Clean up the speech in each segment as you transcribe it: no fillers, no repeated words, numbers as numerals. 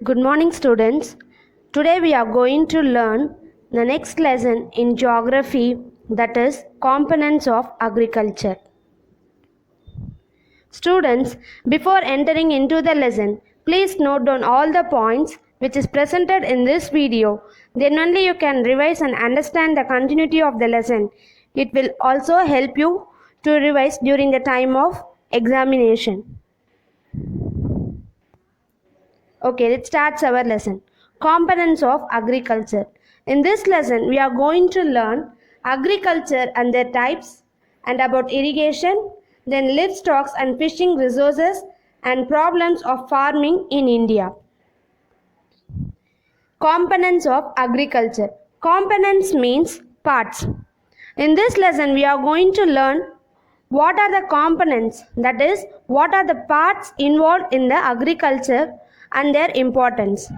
Good morning, students. Today we are going to learn the next lesson in geography, that is components of agriculture. Students, before entering into the lesson, please note down all the points which is presented in this video. Then only you can revise and understand the continuity of the lesson. It will also help you to revise during the time of examination. Okay, let's start our lesson. Components of agriculture. In this lesson, we are going to learn agriculture and their types, and about irrigation, then livestock and fishing resources, and problems of farming in India. Components of agriculture. Components means parts. In this lesson, we are going to learn what are the components, that is, what are the parts involved in the agriculture and their importance.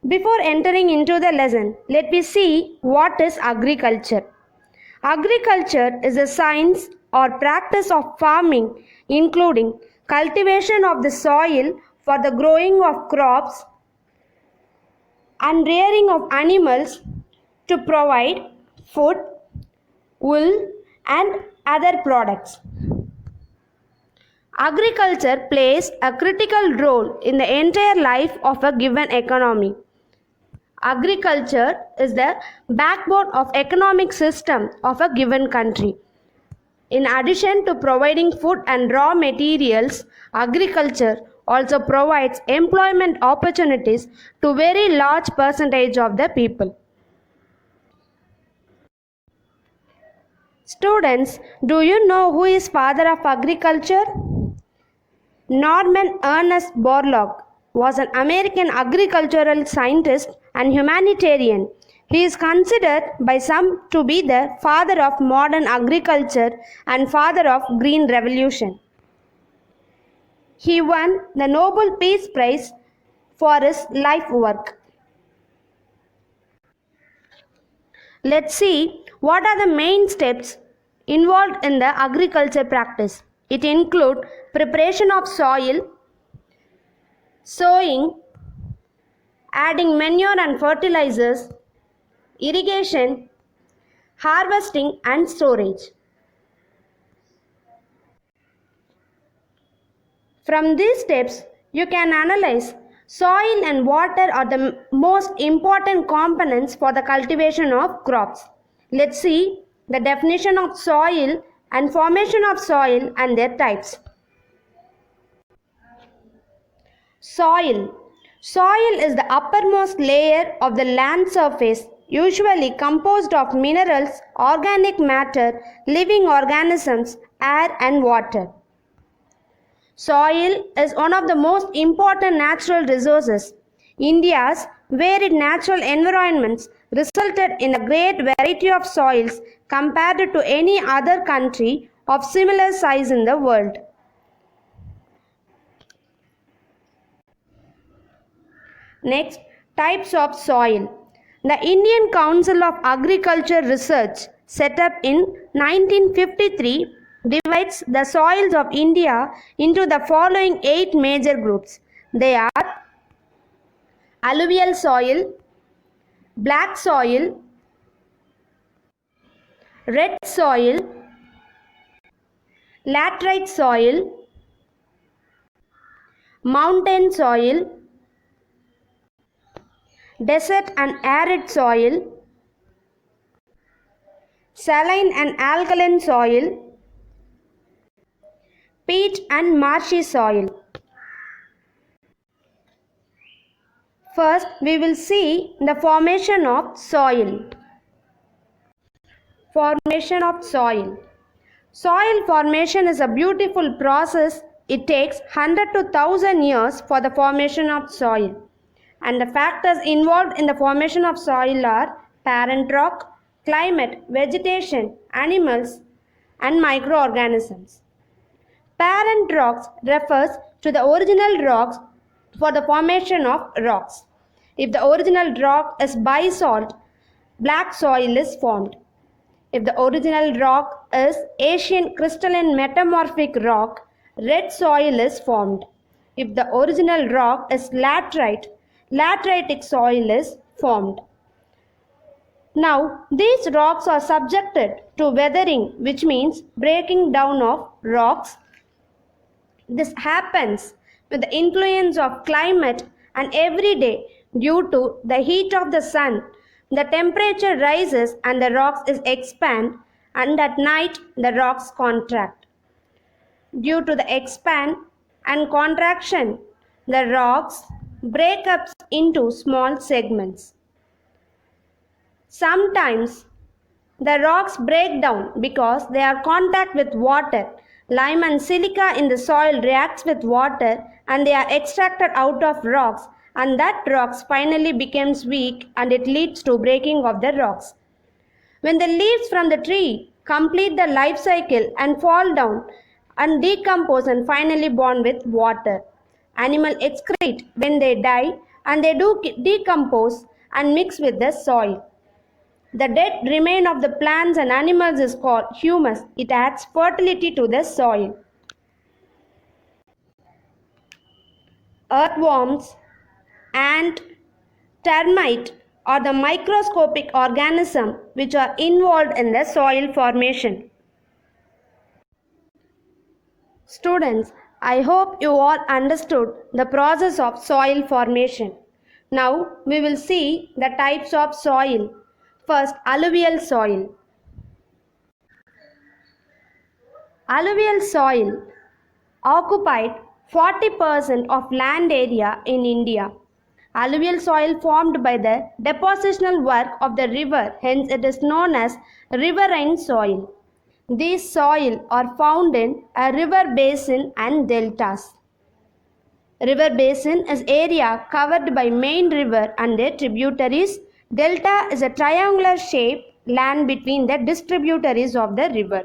Before entering into the lesson, let me see what is agriculture. Agriculture is a science or practice of farming, including cultivation of the soil for the growing of crops and rearing of animals to provide food, wool, and other products. Agriculture plays a critical role in the entire life of a given economy. Agriculture is the backbone of economic system of a given country. In addition to providing food and raw materials, agriculture also provides employment opportunities to very large percentage of the people. Students, do you know who is father of agriculture? Norman Ernest Borlaug was an American agricultural scientist and humanitarian. He is considered by some to be the father of modern agriculture and father of Green Revolution. He won the Nobel Peace Prize for his life work. Let's see what are the main steps involved in the agriculture practice. It includes preparation of soil, sowing, adding manure and fertilizers, irrigation, harvesting and storage. From these steps, you can analyze soil and water are the most important components for the cultivation of crops. Let's see the definition of soil and formation of soil and their types. Soil. Soil is the uppermost layer of the land surface, usually composed of minerals, organic matter, living organisms, air and water. Soil is one of the most important natural resources. India's varied natural environments resulted in a great variety of soils compared to any other country of similar size in the world. Next, types of soil. The Indian Council of Agriculture Research, set up in 1953, divides the soils of India into the following 8 major groups. They are alluvial soil, black soil, red soil, laterite soil, mountain soil, desert and arid soil, saline and alkaline soil, peat and marshy soil. First, we will see the formation of soil. Formation of soil. Soil formation is a beautiful process. It takes 100 to 1000 years for the formation of soil. And the factors involved in the formation of soil are parent rock, climate, vegetation, animals, and microorganisms. Parent rocks refers to the original rocks for the formation of rocks. If the original rock is basalt, black soil is formed. If the original rock is Asian crystalline metamorphic rock, red soil is formed. If the original rock is laterite, lateritic soil is formed. Now, these rocks are subjected to weathering, which means breaking down of rocks. This happens with the influence of climate, and every day, due to the heat of the sun, the temperature rises and the rocks is expand, and at night the rocks contract. Due to the expand and contraction, the rocks break up into small segments. Sometimes the rocks break down because they are contact with water. Lime and silica in the soil reacts with water and they are extracted out of rocks, and that rocks finally becomes weak and it leads to breaking of the rocks. When the leaves from the tree complete the life cycle and fall down and decompose and finally bond with water. Animals excrete when they die and they do decompose and mix with the soil. The dead remain of the plants and animals is called humus. It adds fertility to the soil. Earthworms, ant, termite are the microscopic organisms which are involved in the soil formation. Students, I hope you all understood the process of soil formation. Now we will see the types of soil. First, alluvial soil. Alluvial soil occupied 40% of land area in India. Alluvial soil formed by the depositional work of the river, hence it is known as riverine soil. These soil are found in a river basin and deltas. River basin is area covered by main river and their tributaries. Delta is a triangular shaped land between the distributaries of the river.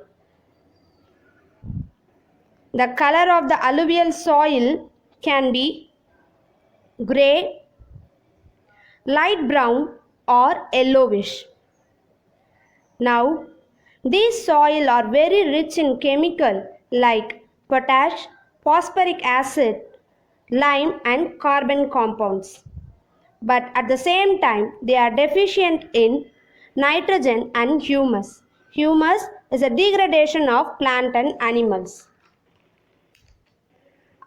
The color of the alluvial soil can be grey, light brown or yellowish. Now, these soil are very rich in chemical like potash, phosphoric acid, lime and carbon compounds. But at the same time, they are deficient in nitrogen and humus. Humus is a degradation of plant and animals.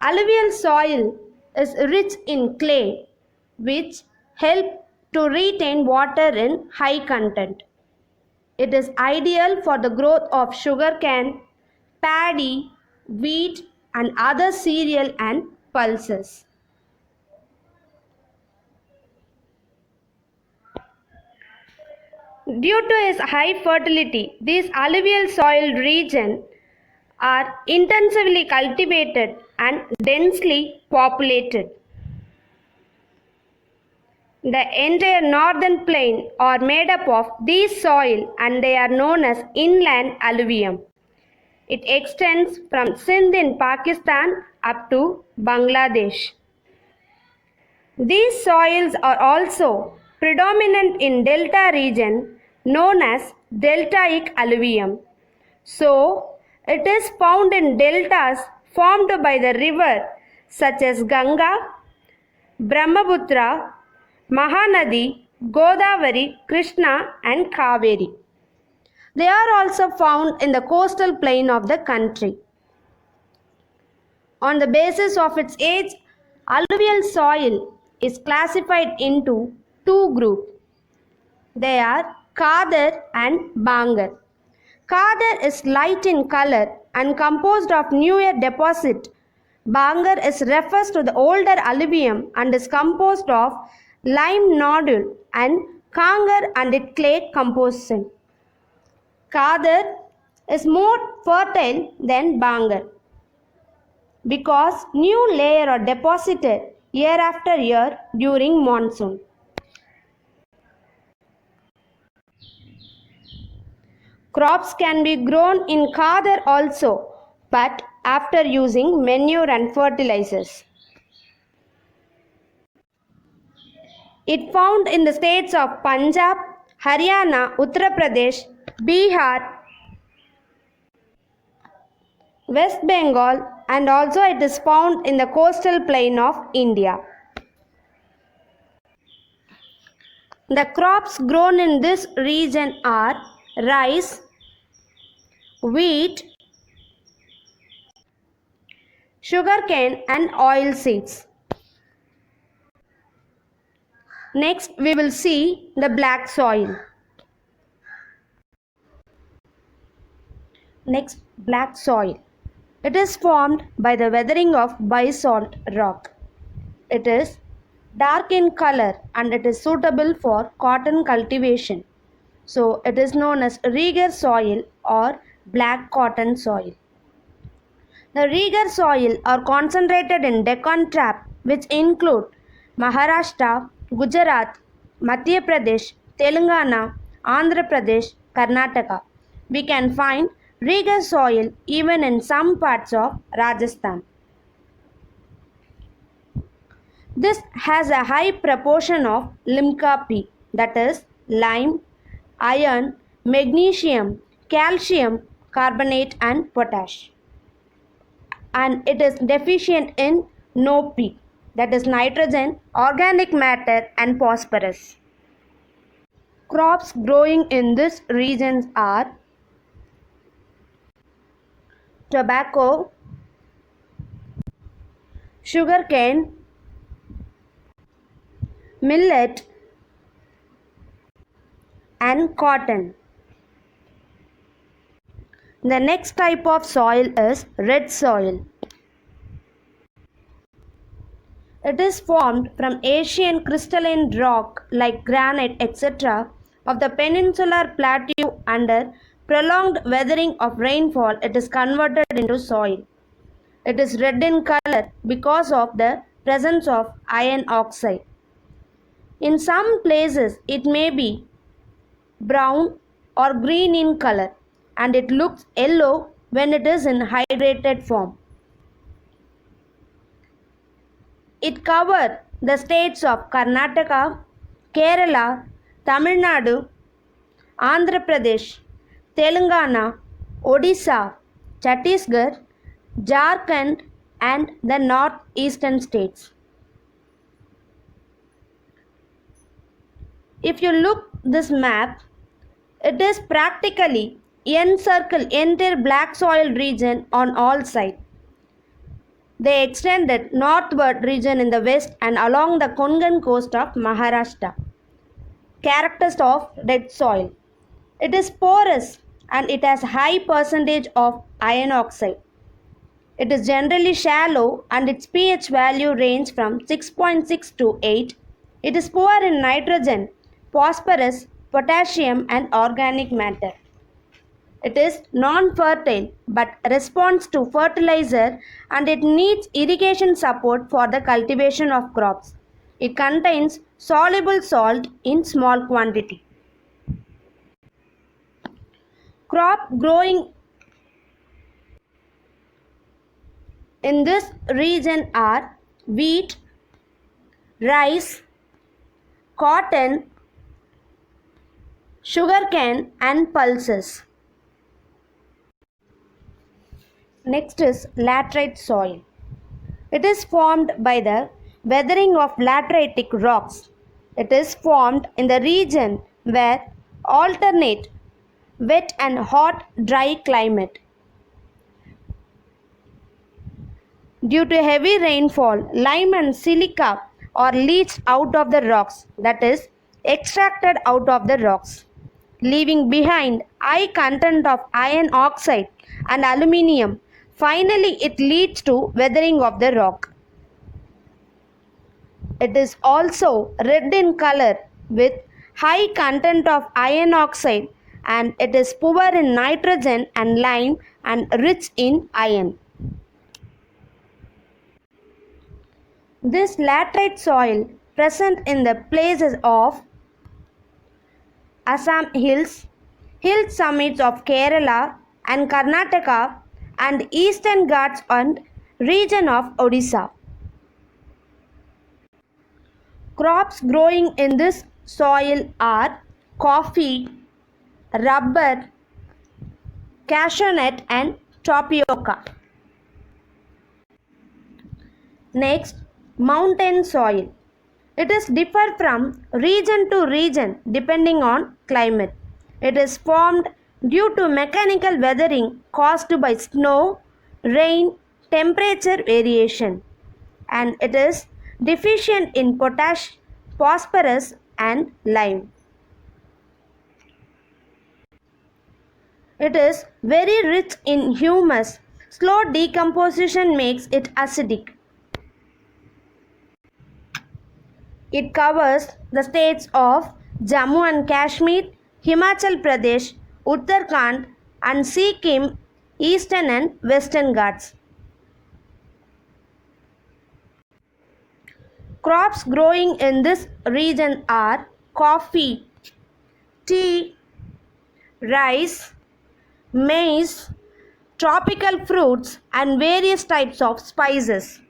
Alluvial soil is rich in clay, which help to retain water in high content. It is ideal for the growth of sugarcane, paddy, wheat and other cereal and pulses. Due to its high fertility, these alluvial soil regions are intensively cultivated and densely populated. The entire northern plain are made up of these soil and they are known as inland alluvium. It extends from Sindh in Pakistan up to Bangladesh. These soils are also predominant in delta region known as deltaic alluvium. So, it is found in deltas formed by the river such as Ganga, Brahmaputra, Mahanadi, Godavari, Krishna and Kaveri. They are also found in the coastal plain of the country. On the basis of its age, alluvial soil is classified into two groups. They are Khadar and Bangar. Khadar is light in color and composed of newer deposit. Bangar refers to the older alluvium and is composed of lime nodule and kangar and its clay composition. Khadar is more fertile than Bangar because new layers are deposited year after year during monsoon. Crops can be grown in Khadar also, but after using manure and fertilizers. It found in the states of Punjab, Haryana, Uttar Pradesh, Bihar, West Bengal, and also it is found in the coastal plain of India. The crops grown in this region are rice, wheat, sugarcane and oil seeds. Next we will see the black soil. Next, black soil. It is formed by the weathering of basalt rock. It is dark in color and it is suitable for cotton cultivation. So it is known as Reger soil or black cotton soil. The Reger soil are concentrated in Deccan Tract, which include Maharashtra, Gujarat, Madhya Pradesh, Telangana, Andhra Pradesh, Karnataka. We can find Reger soil even in some parts of Rajasthan. This has a high proportion of limca P, that is lime, iron, magnesium, calcium, carbonate and potash. And it is deficient in NO-P, that is nitrogen, organic matter and phosphorus. Crops growing in this region are tobacco, sugarcane, millet and cotton. The next type of soil is red soil. It is formed from Asian crystalline rock like granite etc. of the peninsular plateau. Under prolonged weathering of rainfall, it is converted into soil. It is red in color because of the presence of iron oxide. In some places, it may be brown or green in color and it looks yellow when it is in hydrated form. It covers the states of Karnataka, Kerala, Tamil Nadu, Andhra Pradesh, Telangana, Odisha, Chhattisgarh, Jharkhand and the northeastern states. If you look this map, it is practically encircle entire black soil region on all sides. They extended northward region in the west and along the Konkan coast of Maharashtra. Characters of red soil. It is porous and it has high percentage of iron oxide. It is generally shallow and its pH value range from 6.6 to 8. It is poor in nitrogen, phosphorus, potassium and organic matter. It is non-fertile but responds to fertilizer and it needs irrigation support for the cultivation of crops. It contains soluble salt in small quantity. Crop growing in this region are wheat, rice, cotton, sugarcane and pulses. Next is laterite soil. It is formed by the weathering of lateritic rocks. It is formed in the region where alternate wet and hot dry climate. Due to heavy rainfall, lime and silica are leached out of the rocks, that is extracted out of the rocks, leaving behind high content of iron oxide and aluminium. Finally, it leads to weathering of the rock. It is also red in color with high content of iron oxide and it is poor in nitrogen and lime and rich in iron. This laterite soil present in the places of Assam hills, hill summits of Kerala and Karnataka and Eastern Ghats and region of Odisha. Crops growing in this soil are coffee, rubber, cashew nut and tapioca. Next, mountain soil. It is differ from region to region depending on climate. It is formed due to mechanical weathering caused by snow, rain, temperature variation, and it is deficient in potash, phosphorus and lime. It is very rich in humus. Slow decomposition makes it acidic. It covers the states of Jammu and Kashmir, Himachal Pradesh, Uttarakhand and Sikkim, Eastern and Western Ghats. Crops growing in this region are coffee, tea, rice, maize, tropical fruits and various types of spices.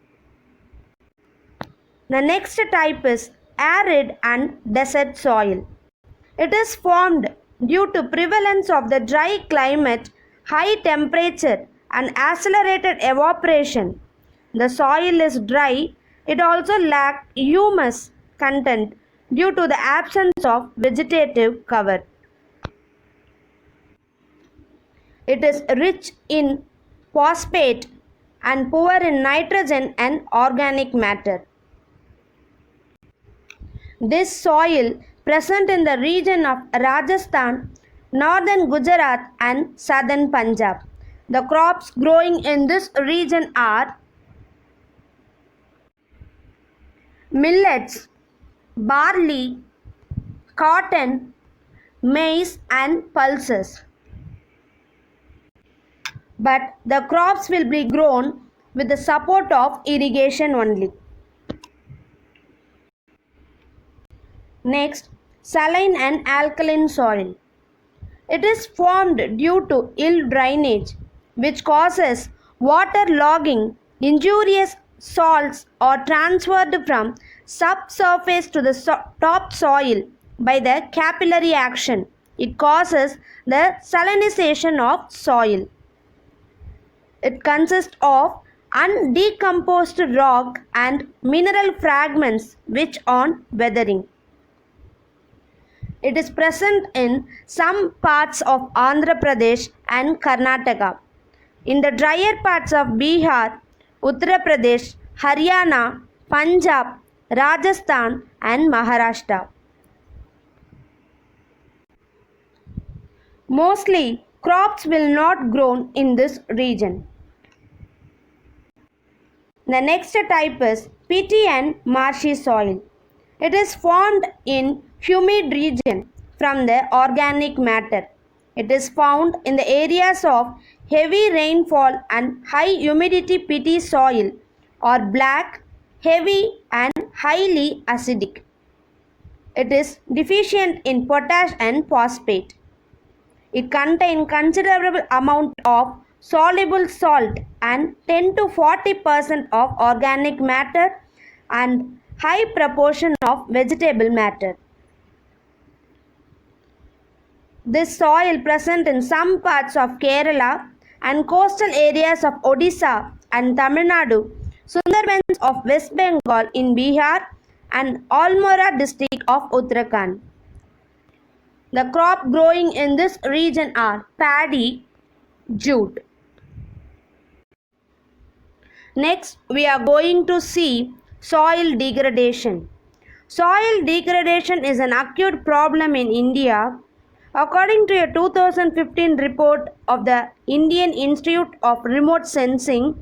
The next type is arid and desert soil. It is formed due to prevalence of the dry climate, high temperature and accelerated evaporation. The soil is dry. It also lacks humus content due to the absence of vegetative cover. It is rich in phosphate and poor in nitrogen and organic matter. This soil present in the region of Rajasthan, northern Gujarat and southern Punjab. The crops growing in this region are millets, barley, cotton, maize and pulses. But the crops will be grown with the support of irrigation only. Next, saline and alkaline soil. It is formed due to ill drainage, which causes water logging. Injurious salts are transferred from subsurface to the top soil by the capillary action. It causes the salinization of soil. It consists of undecomposed rock and mineral fragments which on weathering. It is present in some parts of Andhra Pradesh and Karnataka. In the drier parts of Bihar, Uttar Pradesh, Haryana, Punjab, Rajasthan and Maharashtra. Mostly crops will not grow in this region. The next type is peaty and marshy soil. It is formed in humid region from the organic matter. It is found in the areas of heavy rainfall and high humidity. Peaty soil are black, heavy and highly acidic. It is deficient in potash and phosphate. It contains considerable amount of soluble salt and 10 to 40% of organic matter and high proportion of vegetable matter. This soil present in some parts of Kerala and coastal areas of Odisha and Tamil Nadu, Sundarbans of West Bengal in Bihar and Almora district of Uttarakhand. The crop growing in this region are paddy, jute. Next, we are going to see soil degradation. Soil degradation is an acute problem in India. According to a 2015 report of the Indian Institute of Remote Sensing,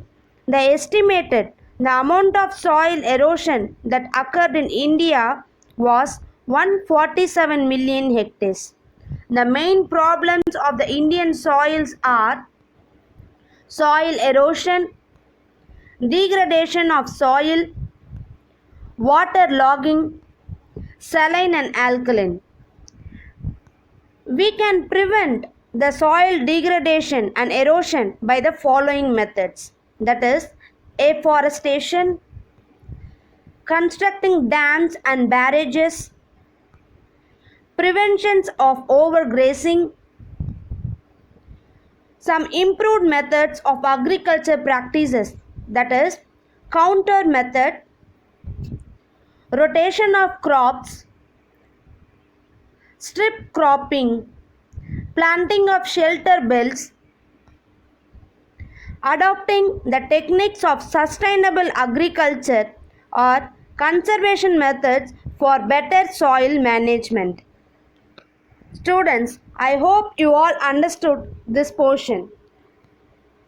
they estimated the amount of soil erosion that occurred in India was 147 million hectares. The main problems of the Indian soils are soil erosion, degradation of soil, water logging, saline and alkaline. We can prevent the soil degradation and erosion by the following methods, that is afforestation, constructing dams and barrages, preventions of overgrazing, some improved methods of agriculture practices, that is counter method, rotation of crops, strip cropping, planting of shelter belts, adopting the techniques of sustainable agriculture or conservation methods for better soil management. Students, I hope you all understood this portion.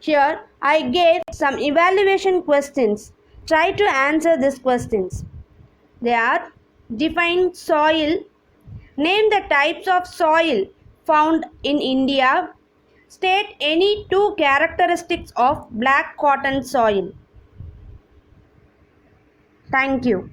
Here I gave some evaluation questions. Try to answer these questions. They are: define soil, name the types of soil found in India, state any two characteristics of black cotton soil. Thank you.